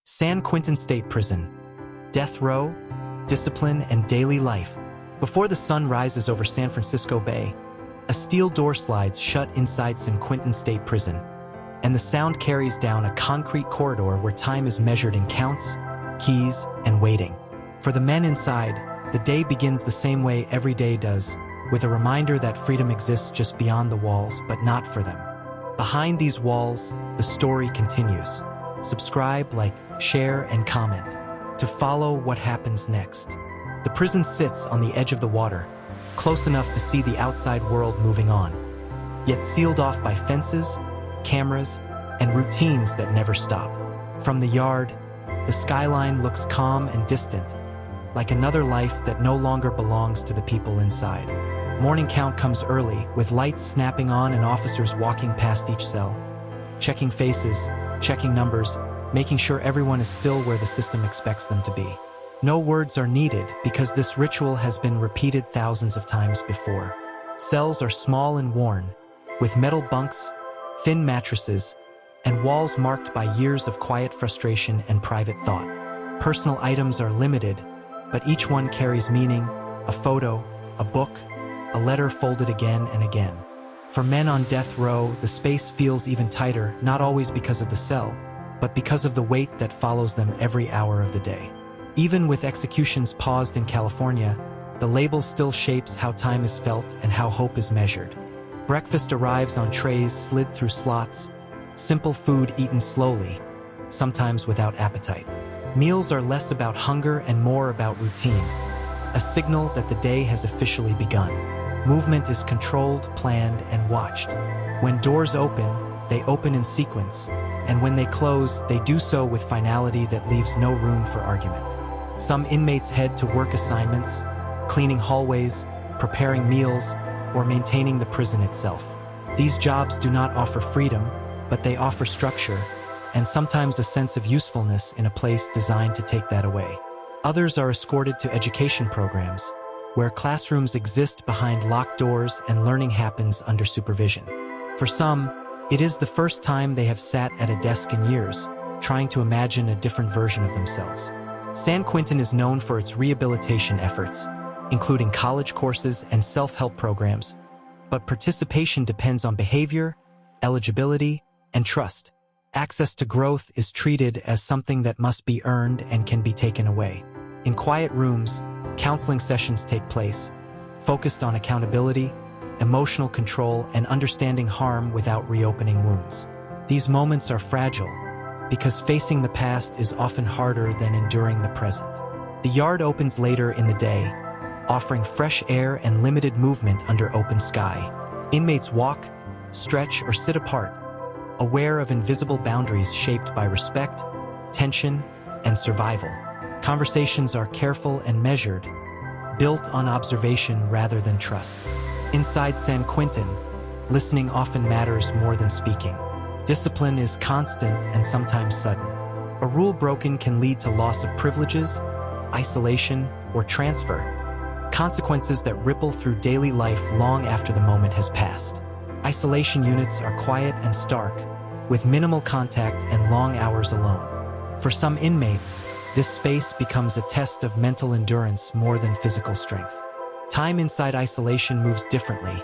San Quentin State Prison. Death row, discipline, and daily life. Before the sun rises over San Francisco Bay, a steel door slides shut inside San Quentin State Prison, and the sound carries down a concrete corridor where time is measured in counts, keys, and waiting. For the men inside, the day begins the same way every day does, with a reminder that freedom exists just beyond the walls, but not for them. Behind these walls, the story continues. Subscribe, like, share, and comment to follow what happens next. The prison sits on the edge of the water, close enough to see the outside world moving on, yet sealed off by fences, cameras, and routines that never stop. From the yard, the skyline looks calm and distant, like another life that no longer belongs to the people inside. Morning count comes early, with lights snapping on and officers walking past each cell, checking faces, checking numbers, making sure everyone is still where the system expects them to be. No words are needed because this ritual has been repeated thousands of times before. Cells are small and worn, with metal bunks, thin mattresses, and walls marked by years of quiet frustration and private thought. Personal items are limited, but each one carries meaning: a photo, a book, a letter folded again and again. For men on death row, the space feels even tighter, not always because of the cell, but because of the weight that follows them every hour of the day. Even with executions paused in California, the label still shapes how time is felt and how hope is measured. Breakfast arrives on trays slid through slots, simple food eaten slowly, sometimes without appetite. Meals are less about hunger and more about routine, a signal that the day has officially begun. Movement is controlled, planned, and watched. When doors open, they open in sequence, and when they close, they do so with finality that leaves no room for argument. Some inmates head to work assignments, cleaning hallways, preparing meals, or maintaining the prison itself. These jobs do not offer freedom, but they offer structure, and sometimes a sense of usefulness in a place designed to take that away. Others are escorted to education programs, where classrooms exist behind locked doors and learning happens under supervision. For some, it is the first time they have sat at a desk in years, trying to imagine a different version of themselves. San Quentin is known for its rehabilitation efforts, including college courses and self-help programs, but participation depends on behavior, eligibility, and trust. Access to growth is treated as something that must be earned and can be taken away. In quiet rooms, counseling sessions take place, focused on accountability, emotional control, and understanding harm without reopening wounds. These moments are fragile because facing the past is often harder than enduring the present. The yard opens later in the day, offering fresh air and limited movement under open sky. Inmates walk, stretch, or sit apart, aware of invisible boundaries shaped by respect, tension, and survival. Conversations are careful and measured, built on observation rather than trust. Inside San Quentin, listening often matters more than speaking. Discipline is constant and sometimes sudden. A rule broken can lead to loss of privileges, isolation, or transfer, consequences that ripple through daily life long after the moment has passed. Isolation units are quiet and stark, with minimal contact and long hours alone. For some inmates, this space becomes a test of mental endurance more than physical strength. Time inside isolation moves differently,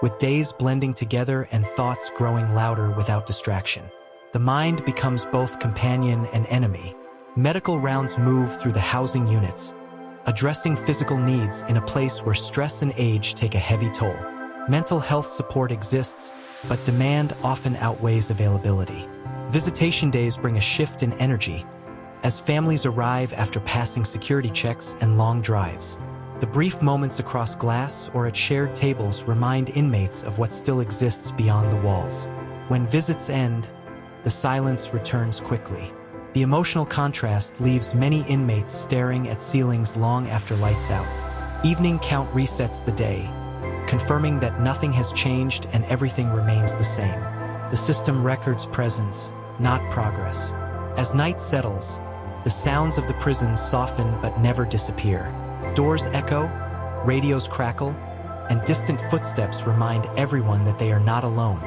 with days blending together and thoughts growing louder without distraction. The mind becomes both companion and enemy. Medical rounds move through the housing units, addressing physical needs in a place where stress and age take a heavy toll. Mental health support exists, but demand often outweighs availability. Visitation days bring a shift in energy, as families arrive after passing security checks and long drives. The brief moments across glass or at shared tables remind inmates of what still exists beyond the walls. When visits end, the silence returns quickly. The emotional contrast leaves many inmates staring at ceilings long after lights out. Evening count resets the day, confirming that nothing has changed and everything remains the same. The system records presence, not progress. As night settles, the sounds of the prison soften but never disappear. Doors echo, radios crackle, and distant footsteps remind everyone that they are not alone,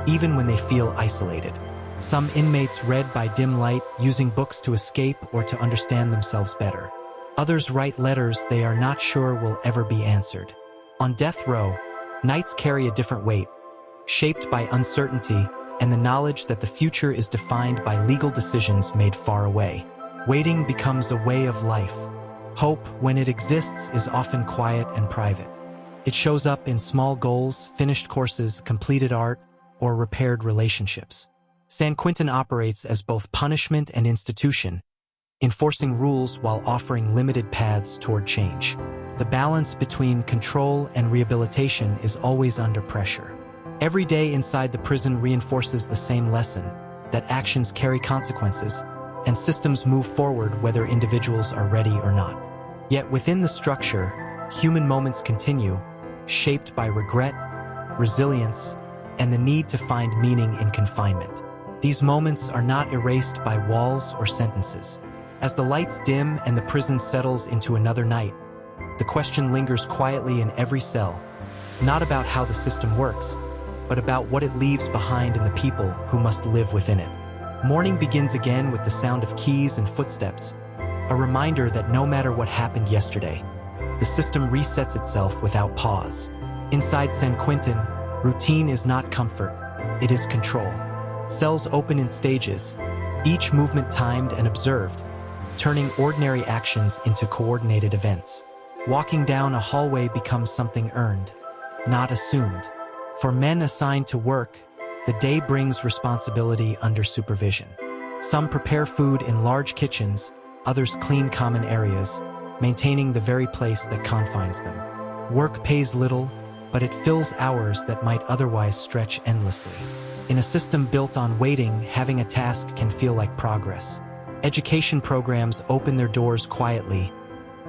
even when they feel isolated. Some inmates read by dim light, using books to escape or to understand themselves better. Others write letters they are not sure will ever be answered. On death row, nights carry a different weight, shaped by uncertainty and the knowledge that the future is defined by legal decisions made far away. Waiting becomes a way of life. Hope, when it exists, is often quiet and private. It shows up in small goals, finished courses, completed art, or repaired relationships. San Quentin operates as both punishment and institution, enforcing rules while offering limited paths toward change. The balance between control and rehabilitation is always under pressure. Every day inside the prison reinforces the same lesson, that actions carry consequences, and systems move forward whether individuals are ready or not. Yet within the structure, human moments continue, shaped by regret, resilience, and the need to find meaning in confinement. These moments are not erased by walls or sentences. As the lights dim and the prison settles into another night, the question lingers quietly in every cell, not about how the system works, but about what it leaves behind in the people who must live within it. Morning begins again with the sound of keys and footsteps, a reminder that no matter what happened yesterday, the system resets itself without pause. Inside San Quentin, routine is not comfort, it is control. Cells open in stages, each movement timed and observed, turning ordinary actions into coordinated events. Walking down a hallway becomes something earned, not assumed. For men assigned to work, the day brings responsibility under supervision. Some prepare food in large kitchens, others clean common areas, maintaining the very place that confines them. Work pays little, but it fills hours that might otherwise stretch endlessly. In a system built on waiting, having a task can feel like progress. Education programs open their doors quietly,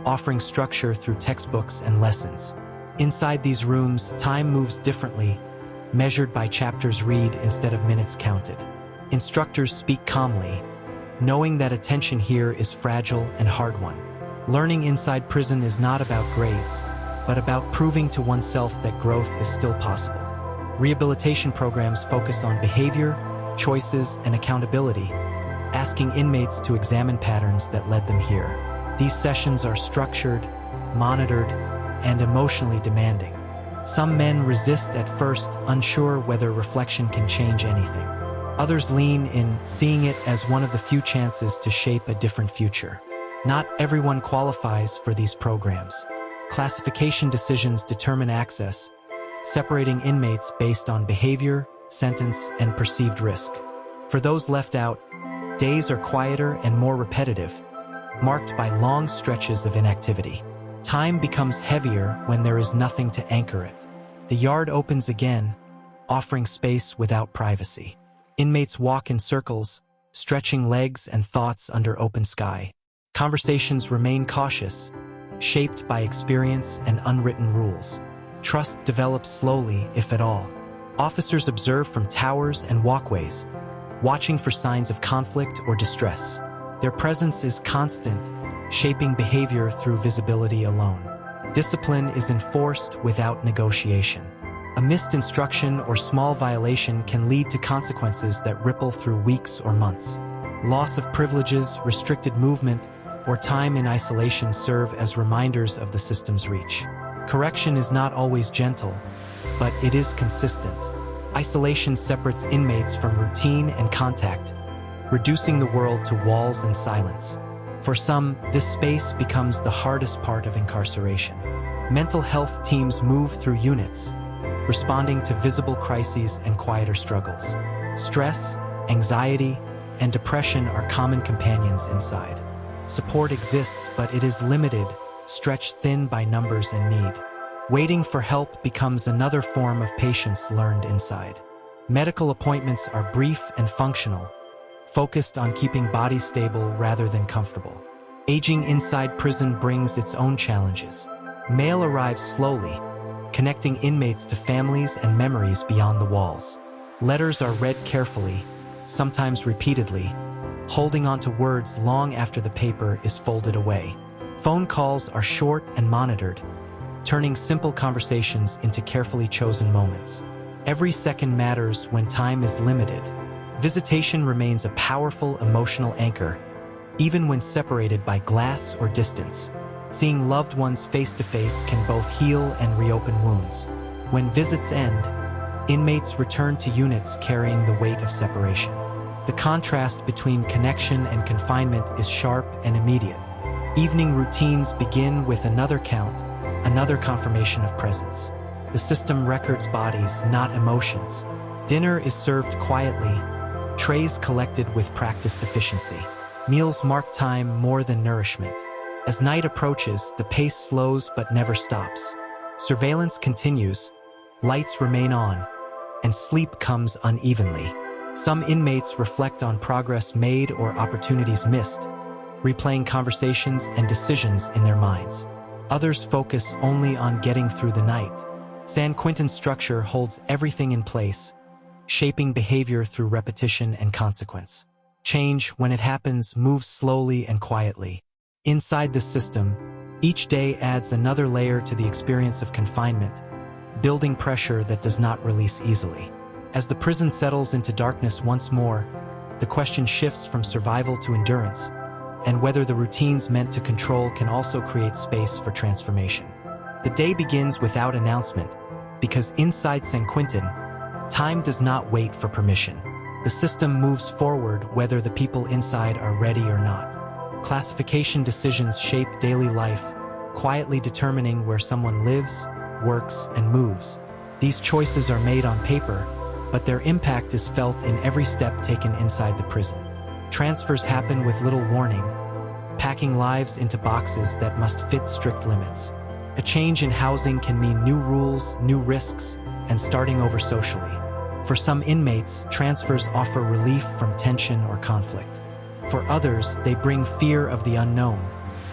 offering structure through textbooks and lessons. Inside these rooms, time moves differently, measured by chapters read instead of minutes counted. Instructors speak calmly, knowing that attention here is fragile and hard-won. Learning inside prison is not about grades, but about proving to oneself that growth is still possible. Rehabilitation programs focus on behavior, choices, and accountability, asking inmates to examine patterns that led them here. These sessions are structured, monitored, and emotionally demanding. Some men resist at first, unsure whether reflection can change anything. Others lean in, seeing it as one of the few chances to shape a different future. Not everyone qualifies for these programs. Classification decisions determine access, separating inmates based on behavior, sentence, and perceived risk. For those left out, days are quieter and more repetitive, marked by long stretches of inactivity. Time becomes heavier when there is nothing to anchor it. The yard opens again, offering space without privacy. Inmates walk in circles, stretching legs and thoughts under open sky. Conversations remain cautious, shaped by experience and unwritten rules. Trust develops slowly, if at all. Officers observe from towers and walkways, watching for signs of conflict or distress. Their presence is constant, shaping behavior through visibility alone. Discipline is enforced without negotiation. A missed instruction or small violation can lead to consequences that ripple through weeks or months. Loss of privileges, restricted movement, or time in isolation serve as reminders of the system's reach. Correction is not always gentle, but it is consistent. Isolation separates inmates from routine and contact, reducing the world to walls and silence. For some, this space becomes the hardest part of incarceration. Mental health teams move through units, responding to visible crises and quieter struggles. Stress, anxiety, and depression are common companions inside. Support exists, but it is limited, stretched thin by numbers and need. Waiting for help becomes another form of patience learned inside. Medical appointments are brief and functional, focused on keeping bodies stable rather than comfortable. Aging inside prison brings its own challenges. Mail arrives slowly, connecting inmates to families and memories beyond the walls. Letters are read carefully, sometimes repeatedly, holding on to words long after the paper is folded away. Phone calls are short and monitored, turning simple conversations into carefully chosen moments. Every second matters when time is limited, Visitation remains a powerful emotional anchor, even when separated by glass or distance. Seeing loved ones face-to-face can both heal and reopen wounds. When visits end, inmates return to units carrying the weight of separation. The contrast between connection and confinement is sharp and immediate. Evening routines begin with another count, another confirmation of presence. The system records bodies, not emotions. Dinner is served quietly, trays collected with practiced efficiency. Meals mark time more than nourishment. As night approaches, the pace slows but never stops. Surveillance continues, lights remain on, and sleep comes unevenly. Some inmates reflect on progress made or opportunities missed, replaying conversations and decisions in their minds. Others focus only on getting through the night. San Quentin's structure holds everything in place, shaping behavior through repetition and consequence. Change, when it happens, moves slowly and quietly. Inside the system, each day adds another layer to the experience of confinement, building pressure that does not release easily. As the prison settles into darkness once more, the question shifts from survival to endurance, and whether the routines meant to control can also create space for transformation. The day begins without announcement, because inside San Quentin, time does not wait for permission. The system moves forward whether the people inside are ready or not. Classification decisions shape daily life, quietly determining where someone lives, works, and moves. These choices are made on paper, but their impact is felt in every step taken inside the prison. Transfers happen with little warning, packing lives into boxes that must fit strict limits. A change in housing can mean new rules, new risks, and starting over socially. For some inmates, transfers offer relief from tension or conflict. For others, they bring fear of the unknown,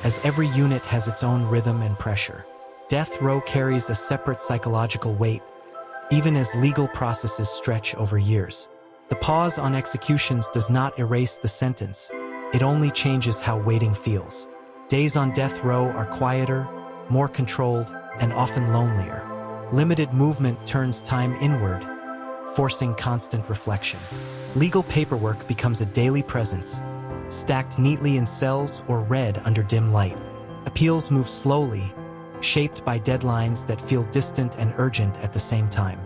as every unit has its own rhythm and pressure. Death row carries a separate psychological weight, even as legal processes stretch over years. The pause on executions does not erase the sentence, it only changes how waiting feels. Days on death row are quieter, more controlled, and often lonelier. Limited movement turns time inward, forcing constant reflection. Legal paperwork becomes a daily presence, stacked neatly in cells or read under dim light. Appeals move slowly, shaped by deadlines that feel distant and urgent at the same time.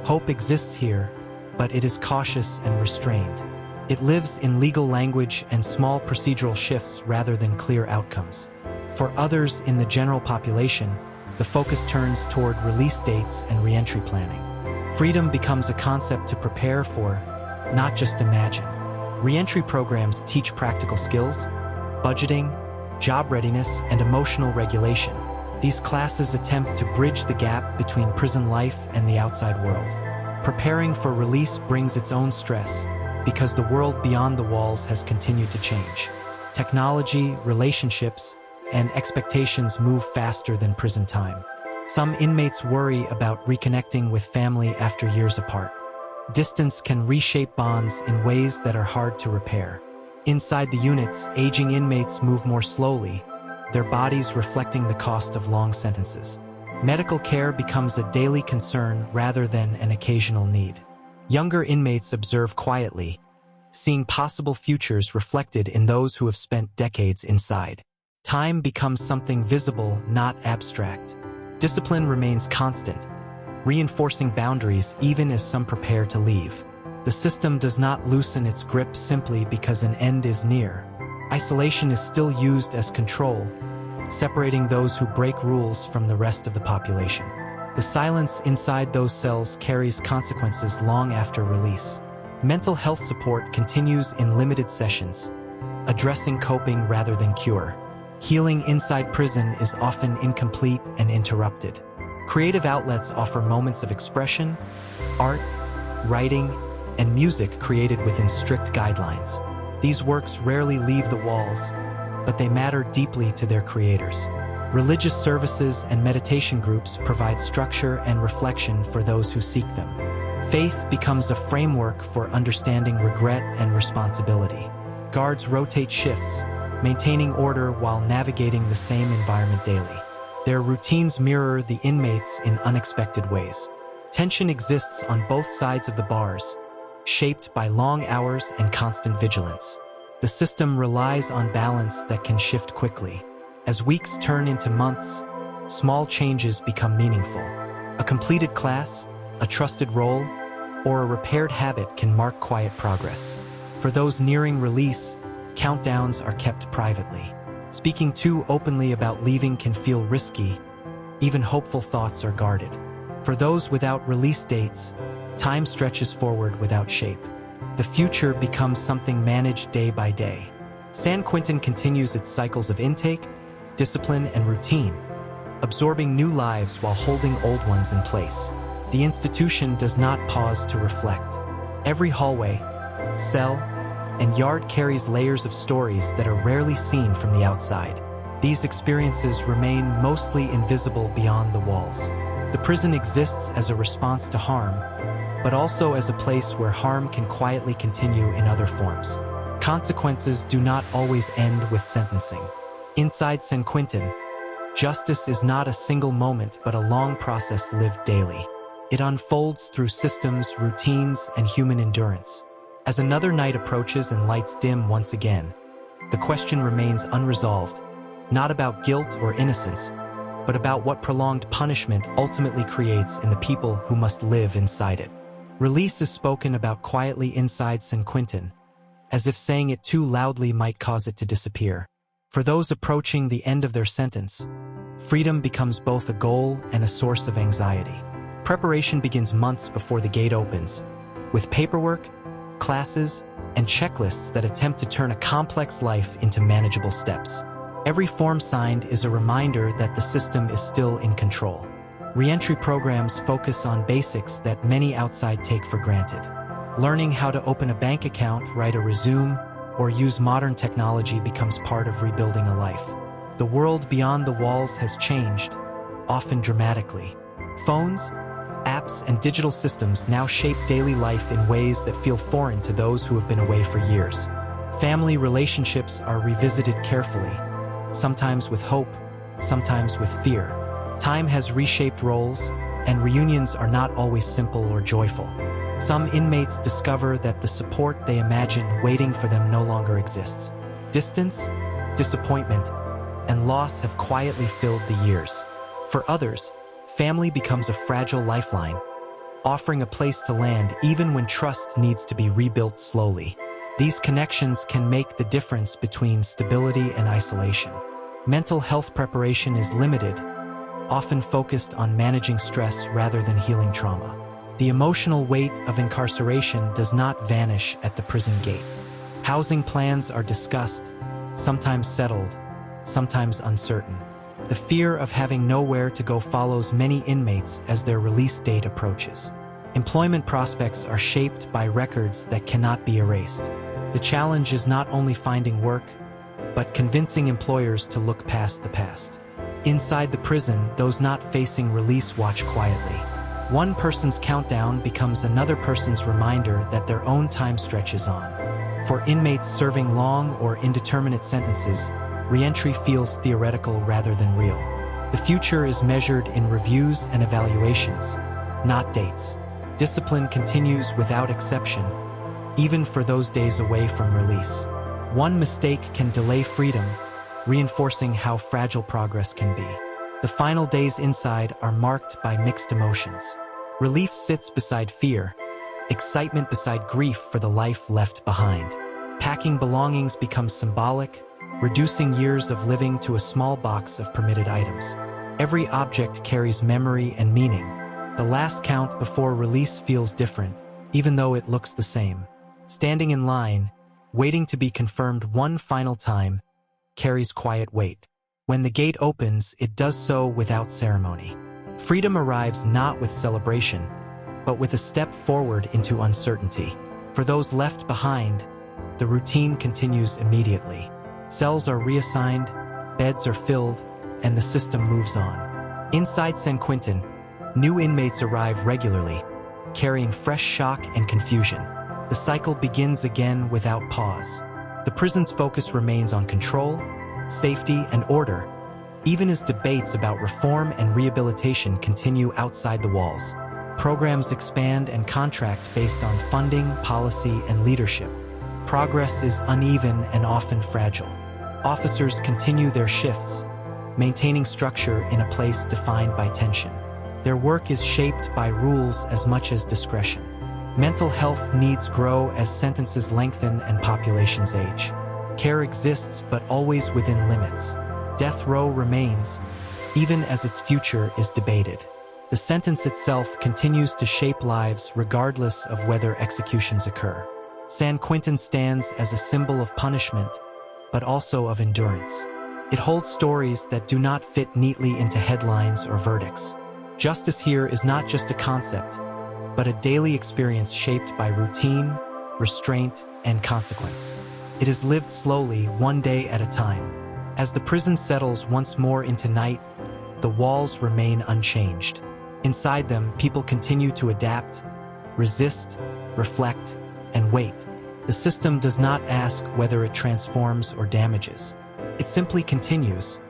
Hope exists here, but it is cautious and restrained. It lives in legal language and small procedural shifts rather than clear outcomes. For others in the general population, the focus turns toward release dates and reentry planning. Freedom becomes a concept to prepare for, not just imagine. Reentry programs teach practical skills, budgeting, job readiness, and emotional regulation. These classes attempt to bridge the gap between prison life and the outside world. Preparing for release brings its own stress, because the world beyond the walls has continued to change. Technology, relationships, and expectations move faster than prison time. Some inmates worry about reconnecting with family after years apart. Distance can reshape bonds in ways that are hard to repair. Inside the units, aging inmates move more slowly, their bodies reflecting the cost of long sentences. Medical care becomes a daily concern rather than an occasional need. Younger inmates observe quietly, seeing possible futures reflected in those who have spent decades inside. Time becomes something visible, not abstract. Discipline remains constant, reinforcing boundaries even as some prepare to leave. The system does not loosen its grip simply because an end is near. Isolation is still used as control, separating those who break rules from the rest of the population. The silence inside those cells carries consequences long after release. Mental health support continues in limited sessions, addressing coping rather than cure. Healing inside prison is often incomplete and interrupted. Creative outlets offer moments of expression, art, writing, and music created within strict guidelines. These works rarely leave the walls, but they matter deeply to their creators. Religious services and meditation groups provide structure and reflection for those who seek them. Faith becomes a framework for understanding regret and responsibility. Guards rotate shifts, maintaining order while navigating the same environment daily. Their routines mirror the inmates in unexpected ways. Tension exists on both sides of the bars, shaped by long hours and constant vigilance. The system relies on balance that can shift quickly. As weeks turn into months, small changes become meaningful. A completed class, a trusted role, or a repaired habit can mark quiet progress. For those nearing release, countdowns are kept privately. Speaking too openly about leaving can feel risky. Even hopeful thoughts are guarded. For those without release dates, time stretches forward without shape. The future becomes something managed day by day. San Quentin continues its cycles of intake, discipline, and routine, absorbing new lives while holding old ones in place. The institution does not pause to reflect. Every hallway, cell, and yard carries layers of stories that are rarely seen from the outside. These experiences remain mostly invisible beyond the walls. The prison exists as a response to harm, but also as a place where harm can quietly continue in other forms. Consequences do not always end with sentencing. Inside San Quentin, justice is not a single moment but a long process lived daily. It unfolds through systems, routines, and human endurance. As another night approaches and lights dim once again, the question remains unresolved, not about guilt or innocence, but about what prolonged punishment ultimately creates in the people who must live inside it. Release is spoken about quietly inside San Quentin, as if saying it too loudly might cause it to disappear. For those approaching the end of their sentence, freedom becomes both a goal and a source of anxiety. Preparation begins months before the gate opens, with paperwork, classes, and checklists that attempt to turn a complex life into manageable steps. Every form signed is a reminder that the system is still in control. Reentry programs focus on basics that many outside take for granted. Learning how to open a bank account, write a resume, or use modern technology becomes part of rebuilding a life. The world beyond the walls has changed, often dramatically. Phones, apps, and digital systems now shape daily life in ways that feel foreign to those who have been away for years. Family relationships are revisited carefully, sometimes with hope, sometimes with fear. Time has reshaped roles, and reunions are not always simple or joyful. Some inmates discover that the support they imagined waiting for them no longer exists. Distance, disappointment, and loss have quietly filled the years. For others, family becomes a fragile lifeline, offering a place to land even when trust needs to be rebuilt slowly. These connections can make the difference between stability and isolation. Mental health preparation is limited, often focused on managing stress rather than healing trauma. The emotional weight of incarceration does not vanish at the prison gate. Housing plans are discussed, sometimes settled, sometimes uncertain. The fear of having nowhere to go follows many inmates as their release date approaches. Employment prospects are shaped by records that cannot be erased. The challenge is not only finding work, but convincing employers to look past the past. Inside the prison, those not facing release watch quietly. One person's countdown becomes another person's reminder that their own time stretches on. For inmates serving long or indeterminate sentences, reentry feels theoretical rather than real. The future is measured in reviews and evaluations, not dates. Discipline continues without exception, even for those days away from release. One mistake can delay freedom, reinforcing how fragile progress can be. The final days inside are marked by mixed emotions. Relief sits beside fear, excitement beside grief for the life left behind. Packing belongings becomes symbolic, reducing years of living to a small box of permitted items. Every object carries memory and meaning. The last count before release feels different, even though it looks the same. Standing in line, waiting to be confirmed one final time, carries quiet weight. When the gate opens, it does so without ceremony. Freedom arrives not with celebration, but with a step forward into uncertainty. For those left behind, the routine continues immediately. Cells are reassigned, beds are filled, and the system moves on. Inside San Quentin, new inmates arrive regularly, carrying fresh shock and confusion. The cycle begins again without pause. The prison's focus remains on control, safety, and order, even as debates about reform and rehabilitation continue outside the walls. Programs expand and contract based on funding, policy, and leadership. Progress is uneven and often fragile. Officers continue their shifts, maintaining structure in a place defined by tension. Their work is shaped by rules as much as discretion. Mental health needs grow as sentences lengthen and populations age. Care exists, but always within limits. Death row remains, even as its future is debated. The sentence itself continues to shape lives regardless of whether executions occur. San Quentin stands as a symbol of punishment, but also of endurance. It holds stories that do not fit neatly into headlines or verdicts. Justice here is not just a concept, but a daily experience shaped by routine, restraint, and consequence. It is lived slowly, one day at a time. As the prison settles once more into night, the walls remain unchanged. Inside them, people continue to adapt, resist, reflect, and wait. The system does not ask whether it transforms or damages. It simply continues,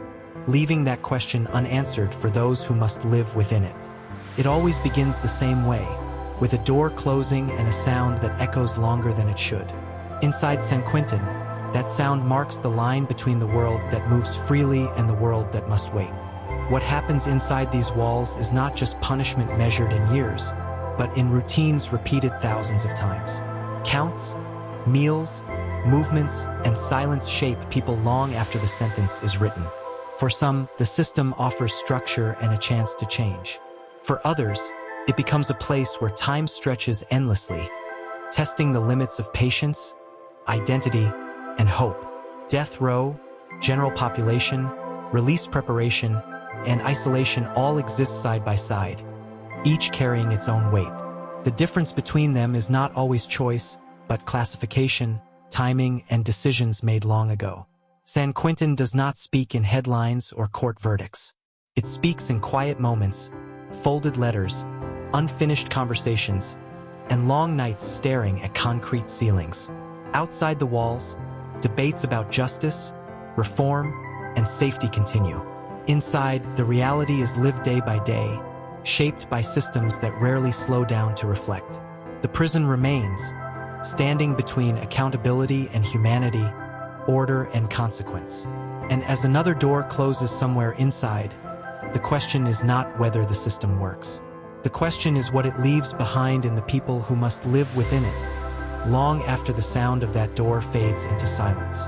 leaving that question unanswered for those who must live within it. It always begins the same way, with a door closing and a sound that echoes longer than it should. Inside San Quentin, that sound marks the line between the world that moves freely and the world that must wait. What happens inside these walls is not just punishment measured in years, but in routines repeated thousands of times. Counts, meals, movements, and silence shape people long after the sentence is written. For some, the system offers structure and a chance to change. For others, it becomes a place where time stretches endlessly, testing the limits of patience, identity, and hope. Death row, general population, release preparation, and isolation all exist side by side, each carrying its own weight. The difference between them is not always choice, but classification, timing, and decisions made long ago. San Quentin does not speak in headlines or court verdicts. It speaks in quiet moments, folded letters, unfinished conversations, and long nights staring at concrete ceilings. Outside the walls, debates about justice, reform, and safety continue. Inside, the reality is lived day by day, shaped by systems that rarely slow down to reflect. The prison remains, standing between accountability and humanity, order and consequence. And as another door closes somewhere inside, the question is not whether the system works. The question is what it leaves behind in the people who must live within it, long after the sound of that door fades into silence.